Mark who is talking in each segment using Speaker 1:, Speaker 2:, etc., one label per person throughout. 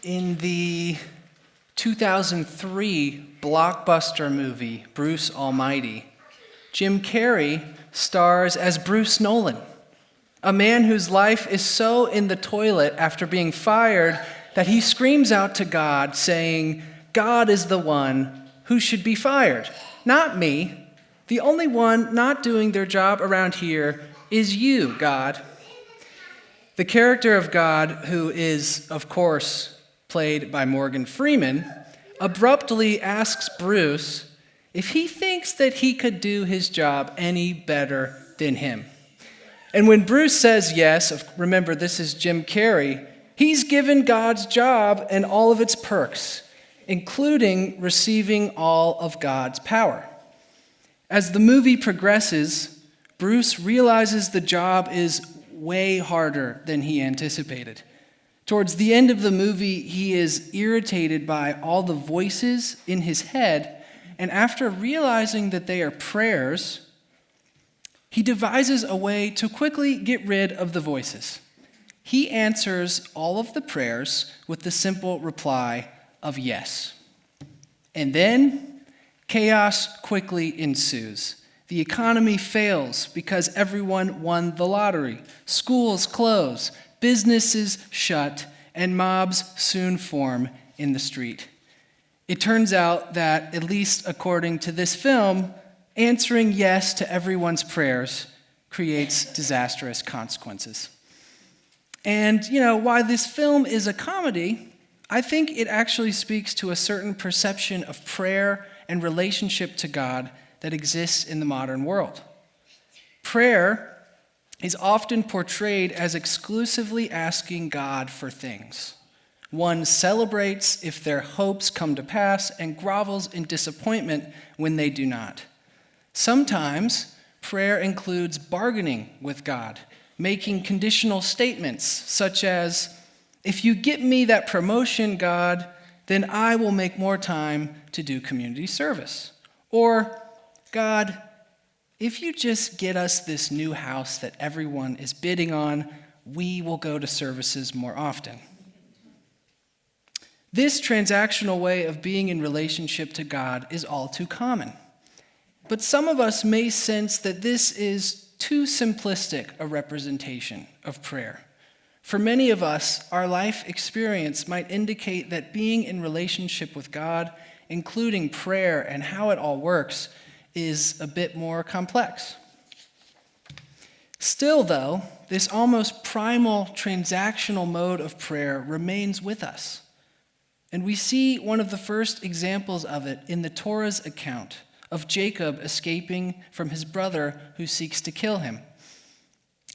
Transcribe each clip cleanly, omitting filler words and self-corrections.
Speaker 1: In the 2003 blockbuster movie, Bruce Almighty, Jim Carrey stars as Bruce Nolan, a man whose life is so in the toilet after being fired that he screams out to God saying, "God is the one who should be fired, not me. The only one not doing their job around here is you, God." The character of God, who is, of course, played by Morgan Freeman, abruptly asks Bruce if he thinks that he could do his job any better than him. And when Bruce says yes, remember this is Jim Carrey, he's given God's job and all of its perks, including receiving all of God's power. As the movie progresses, Bruce realizes the job is way harder than he anticipated. Towards the end of the movie, he is irritated by all the voices in his head, and after realizing that they are prayers, he devises a way to quickly get rid of the voices. He answers all of the prayers with the simple reply of yes. And then chaos quickly ensues. The economy fails because everyone won the lottery. Schools close, businesses shut, and mobs soon form in the street. It turns out that, at least according to this film, answering yes to everyone's prayers creates disastrous consequences. And, while this film is a comedy, I think it actually speaks to a certain perception of prayer and relationship to God that exists in the modern world. Prayer is often portrayed as exclusively asking God for things. One celebrates if their hopes come to pass and grovels in disappointment when they do not. Sometimes prayer includes bargaining with God, making conditional statements such as, "If you get me that promotion, God, then I will make more time to do community service." Or, "God, if you just get us this new house that everyone is bidding on, we will go to services more often." This transactional way of being in relationship to God is all too common. But some of us may sense that this is too simplistic a representation of prayer. For many of us, our life experience might indicate that being in relationship with God, including prayer and how it all works, is a bit more complex. Still, though, this almost primal transactional mode of prayer remains with us. And we see one of the first examples of it in the Torah's account of Jacob escaping from his brother who seeks to kill him.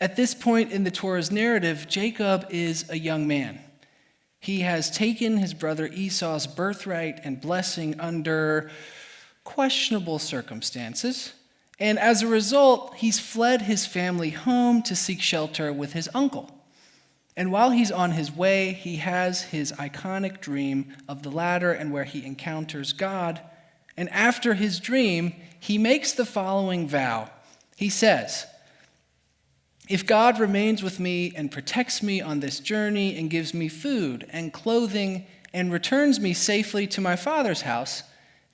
Speaker 1: At this point in the Torah's narrative, Jacob is a young man. He has taken his brother Esau's birthright and blessing under questionable circumstances, and as a result, he's fled his family home to seek shelter with his uncle. And while he's on his way, he has his iconic dream of the ladder and where he encounters God. And after his dream, he makes the following vow. He says, "If God remains with me and protects me on this journey and gives me food and clothing and returns me safely to my father's house,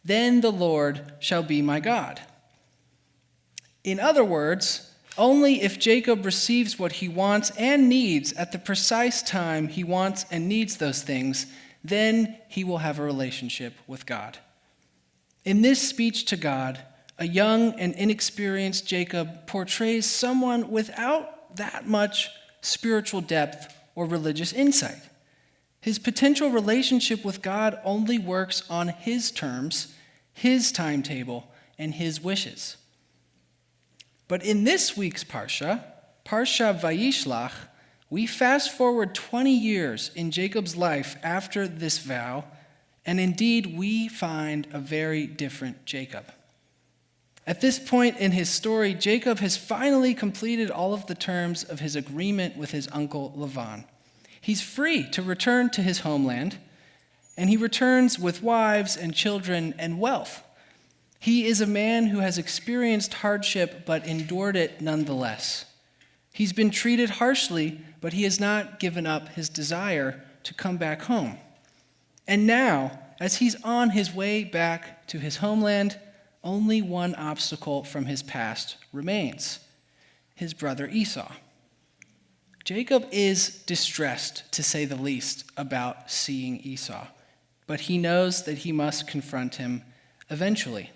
Speaker 1: then the Lord shall be my God." In other words, only if Jacob receives what he wants and needs at the precise time he wants and needs those things, then he will have a relationship with God. In this speech to God, a young and inexperienced Jacob portrays someone without that much spiritual depth or religious insight. His potential relationship with God only works on his terms, his timetable, and his wishes. But in this week's Parsha Vayishlach, we fast forward 20 years in Jacob's life after this vow, and indeed we find a very different Jacob. At this point in his story, Jacob has finally completed all of the terms of his agreement with his uncle Lavan. He's free to return to his homeland, and he returns with wives and children and wealth. He is a man who has experienced hardship but endured it nonetheless. He's been treated harshly, but he has not given up his desire to come back home. And now, as he's on his way back to his homeland, only one obstacle from his past remains: his brother Esau. Jacob is distressed, to say the least, about seeing Esau, but he knows that he must confront him eventually.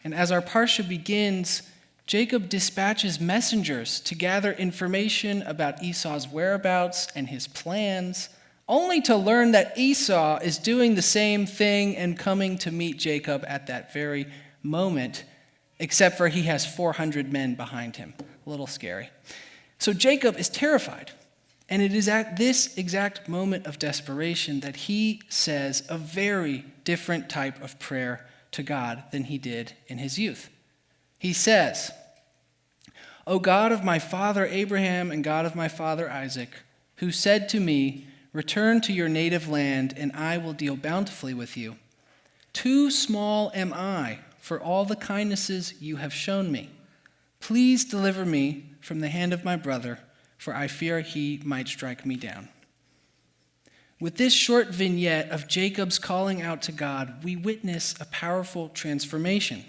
Speaker 1: And as our parsha begins, Jacob dispatches messengers to gather information about Esau's whereabouts and his plans, only to learn that Esau is doing the same thing and coming to meet Jacob at that very moment, except for he has 400 men behind him. A little scary. So Jacob is terrified, and it is at this exact moment of desperation that he says a very different type of prayer to God than he did in his youth. He says, "O God of my father Abraham and God of my father Isaac, who said to me, 'Return to your native land, and I will deal bountifully with you,' too small am I for all the kindnesses you have shown me. Please deliver me from the hand of my brother, for I fear he might strike me down." With this short vignette of Jacob's calling out to God, we witness a powerful transformation.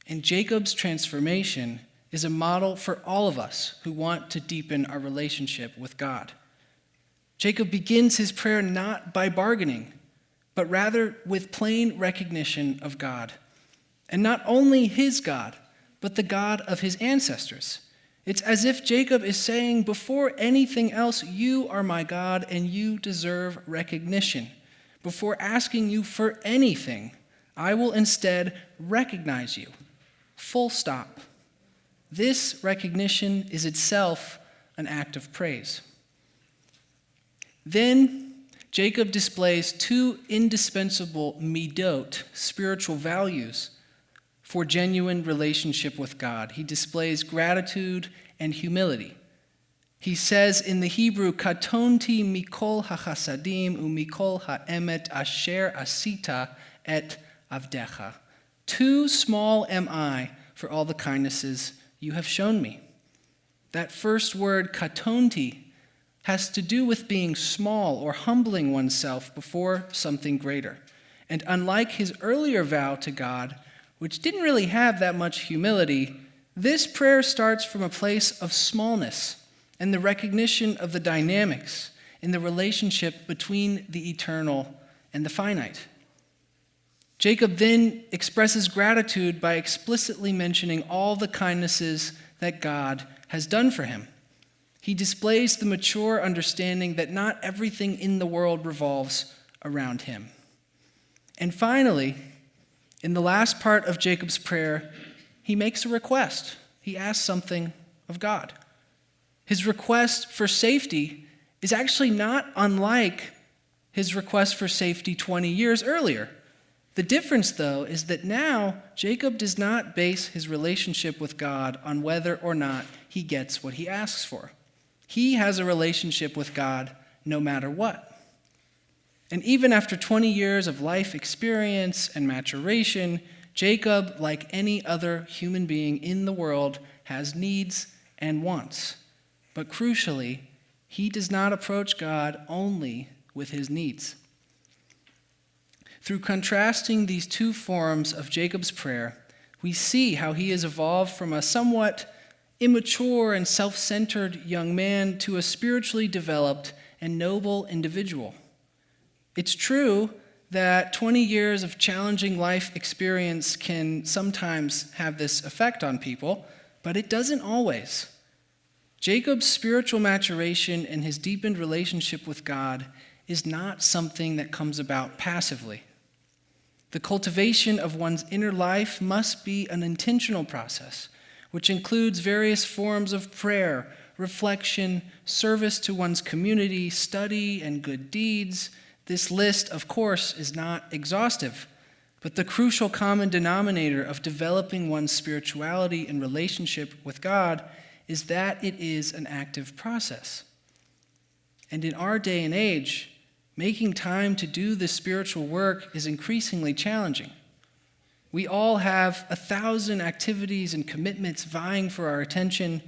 Speaker 1: And Jacob's transformation is a model for all of us who want to deepen our relationship with God. Jacob begins his prayer not by bargaining, but rather with plain recognition of God. And not only his God, but the God of his ancestors. It's as if Jacob is saying, before anything else, you are my God and you deserve recognition. Before asking you for anything, I will instead recognize you. Full stop. This recognition is itself an act of praise. Then Jacob displays two indispensable midot, spiritual values, for genuine relationship with God. He displays gratitude and humility. He says in the Hebrew, "Katonti mikol hachasadim umikol ha'emet asher asita et avdecha." Too small am I for all the kindnesses you have shown me. That first word, katonti, has to do with being small or humbling oneself before something greater. And unlike his earlier vow to God, which didn't really have that much humility, this prayer starts from a place of smallness and the recognition of the dynamics in the relationship between the eternal and the finite. Jacob then expresses gratitude by explicitly mentioning all the kindnesses that God has done for him. He displays the mature understanding that not everything in the world revolves around him. And finally, in the last part of Jacob's prayer, he makes a request. He asks something of God. His request for safety is actually not unlike his request for safety 20 years earlier. The difference, though, is that now Jacob does not base his relationship with God on whether or not he gets what he asks for. He has a relationship with God no matter what. And even after 20 years of life experience and maturation, Jacob, like any other human being in the world, has needs and wants. But crucially, he does not approach God only with his needs. Through contrasting these two forms of Jacob's prayer, we see how he has evolved from a somewhat immature and self-centered young man to a spiritually developed and noble individual. It's true that 20 years of challenging life experience can sometimes have this effect on people, but it doesn't always. Jacob's spiritual maturation and his deepened relationship with God is not something that comes about passively. The cultivation of one's inner life must be an intentional process, which includes various forms of prayer, reflection, service to one's community, study, and good deeds. This list, of course, is not exhaustive, but the crucial common denominator of developing one's spirituality and relationship with God is that it is an active process. And in our day and age, making time to do this spiritual work is increasingly challenging. We all have 1,000 activities and commitments vying for our attention.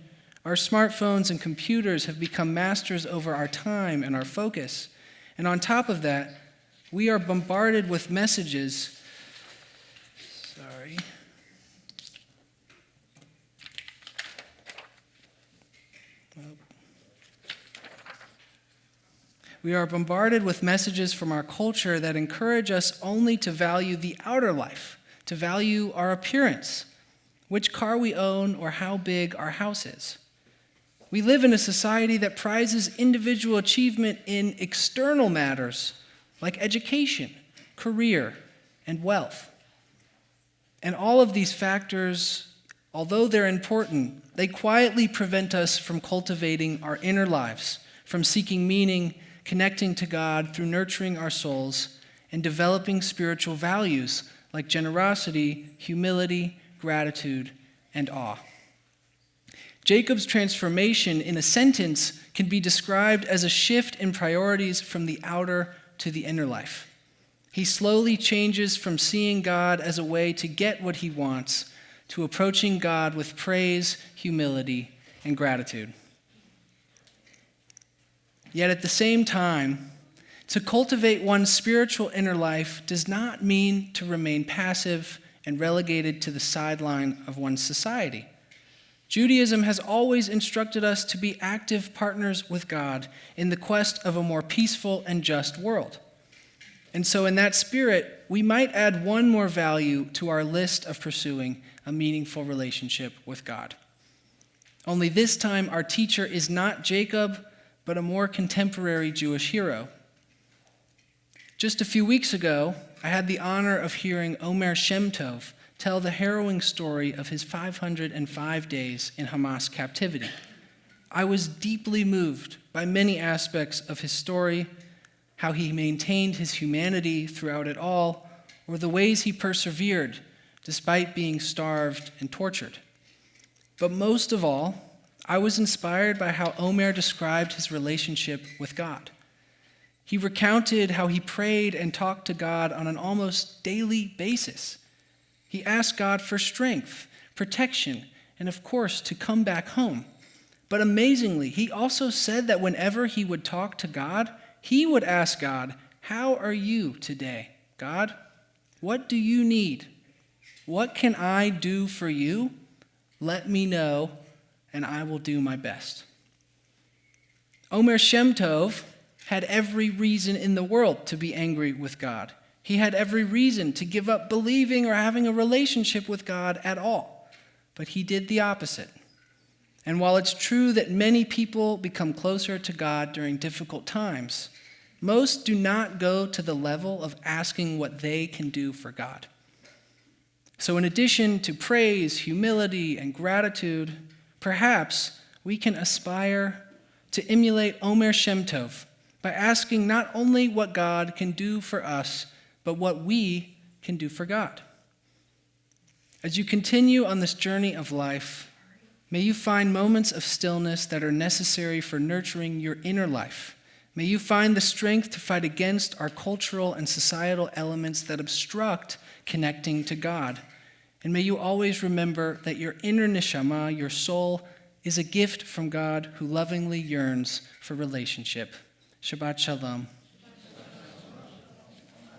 Speaker 1: Our smartphones and computers have become masters over our time and our focus. And on top of that, We are bombarded with messages. We are bombarded with messages from our culture that encourage us only to value the outer life, to value our appearance, which car we own, or how big our house is. We live in a society that prizes individual achievement in external matters like education, career, and wealth. And all of these factors, although they're important, they quietly prevent us from cultivating our inner lives, from seeking meaning, connecting to God through nurturing our souls, and developing spiritual values like generosity, humility, gratitude, and awe. Jacob's transformation in a sentence can be described as a shift in priorities from the outer to the inner life. He slowly changes from seeing God as a way to get what he wants to approaching God with praise, humility, and gratitude. Yet at the same time, to cultivate one's spiritual inner life does not mean to remain passive and relegated to the sideline of one's society. Judaism has always instructed us to be active partners with God in the quest of a more peaceful and just world. And so in that spirit, we might add one more value to our list of pursuing a meaningful relationship with God. Only this time, our teacher is not Jacob, but a more contemporary Jewish hero. Just a few weeks ago, I had the honor of hearing Omer Shem Tov tell the harrowing story of his 505 days in Hamas captivity. I was deeply moved by many aspects of his story, how he maintained his humanity throughout it all, or the ways he persevered despite being starved and tortured. But most of all, I was inspired by how Omer described his relationship with God. He recounted how he prayed and talked to God on an almost daily basis. He asked God for strength, protection, and of course, to come back home. But amazingly, he also said that whenever he would talk to God, he would ask God, "How are you today, God? What do you need? What can I do for you? Let me know, and I will do my best." Omer Shem Tov had every reason in the world to be angry with God. He had every reason to give up believing or having a relationship with God at all. But he did the opposite. And while it's true that many people become closer to God during difficult times, most do not go to the level of asking what they can do for God. So in addition to praise, humility, and gratitude, perhaps we can aspire to emulate Omer Shem Tov by asking not only what God can do for us, but what we can do for God. As you continue on this journey of life, may you find moments of stillness that are necessary for nurturing your inner life. May you find the strength to fight against our cultural and societal elements that obstruct connecting to God. And may you always remember that your inner neshama, your soul, is a gift from God who lovingly yearns for relationship. Shabbat Shalom.